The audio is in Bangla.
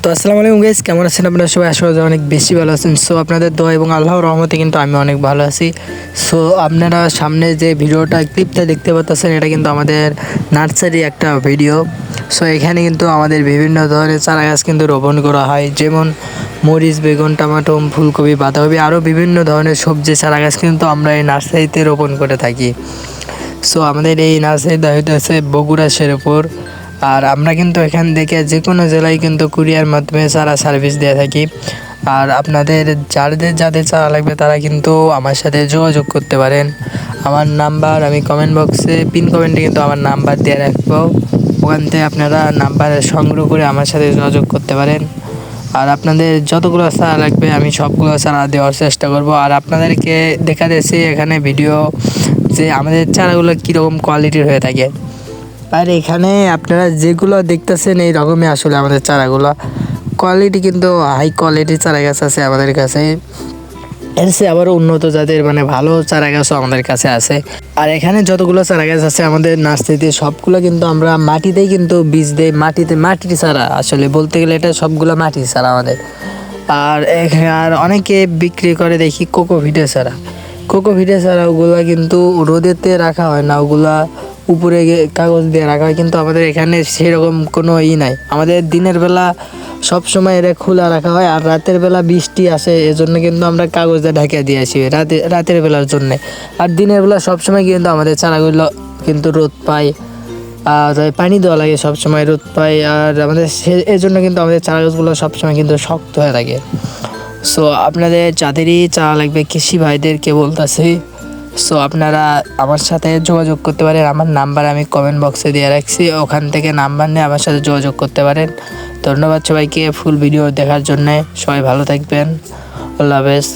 তো আসসালামু আলাইকুম গাইস, কেমন আছেন আপনারা সবাই? আশা করি অনেক বেশি ভালো আছেন। সো আপনাদের দোয়া এবং আল্লাহর রহমতে কিন্তু আমি অনেক ভালো আছি। সো আপনারা সামনে যে ভিডিওটা ক্লিপটা দেখতে পাচ্ছেন, এটা কিন্তু আমাদের নার্সারি একটা ভিডিও। সো এখানে কিন্তু আমাদের বিভিন্ন ধরনের চারা গাছ কিন্তু রোপণ করা হয়, যেমন মরিচ, বেগুন, টমেটো, ফুলকপি, বাঁধাকপি, আরও বিভিন্ন ধরনের সবজি চারা গাছ কিন্তু আমরা এই নার্সারিতে রোপণ করে থাকি। সো আমাদের এই নার্সারিটা হইতেছে বগুড়া শেরপুর। আর আমরা কিন্তু এখান থেকে যে কোনো জেলায় কিন্তু কুরিয়ার মাধ্যমে চারা সার্ভিস দিয়ে থাকি। আর আপনাদের যাদের চারা লাগবে তারা কিন্তু আমার সাথে যোগাযোগ করতে পারেন। আমার নাম্বার আমি কমেন্ট বক্সে পিন কমেন্টে কিন্তু আমার নাম্বার দিয়ে রাখবো। ওখান থেকে আপনারা নাম্বার সংগ্রহ করে আমার সাথে যোগাযোগ করতে পারেন। আর আপনাদের যতগুলো চারা লাগবে আমি সবগুলো চারা দেওয়ার চেষ্টা করব। আর আপনাদেরকে দেখা যাচ্ছে এখানে ভিডিও যে আমাদের চারাগুলো কীরকম কোয়ালিটির হয়ে থাকে। আর এখানে আপনারা যেগুলো দেখতেছেন এই রকমই আসলে আমাদের চারাগুলো কোয়ালিটি, কিন্তু হাই কোয়ালিটির চারা গাছ আছে আমাদের কাছে। এর চেয়ে আবারও উন্নত জাতের ভালো চারা গাছও আমাদের কাছে আছে। আর এখানে যতগুলো চারা গাছ আছে আমাদের নার্সারিতে সবগুলো কিন্তু আমরা মাটিতেই কিন্তু বীজ দেই। মাটির চারা আসলে বলতে গেলে এটা সবগুলো মাটির চারা আমাদের। আর অনেকে বিক্রি করে দেখি কোকোভিটের চারা। ওগুলা কিন্তু রোদেতে রাখা হয় না, ওগুলা উপরে কাগজ দিয়ে রাখা হয়। কিন্তু আমাদের এখানে সেরকম কোনো নাই। আমাদের দিনের বেলা সব সময় এটা খোলা রাখা হয়, আর রাতের বেলা বৃষ্টি আসে এজন্য কিন্তু আমরা কাগজ দিয়ে ঢাকিয়ে দিয়ে আসি রাতের বেলার জন্যে। আর দিনের বেলা সবসময় কিন্তু আমাদের চারাগুলো কিন্তু রোদ পায়, আর পানি দেওয়া লাগে, সবসময় রোদ পায়। আর আমাদের এর জন্য কিন্তু আমাদের চারা গাছগুলো সবসময় কিন্তু শক্ত হয়ে থাকে। সো আপনাদের যাদেরই চারা লাগবে কৃষি ভাইদেরকে বলতেছি, সো আপনারা আমার সাথে যোগাযোগ করতে পারেন। আমার নাম্বার আমি কমেন্ট বক্সে দিয়ে রাখছি, ওখান থেকে নাম্বার নিয়ে আমার সাথে যোগাযোগ করতে পারেন। ধন্যবাদ সবাইকে ফুল ভিডিও দেখার জন্যে। সবাই ভালো থাকবেন। আল্লাহ হাফেজ।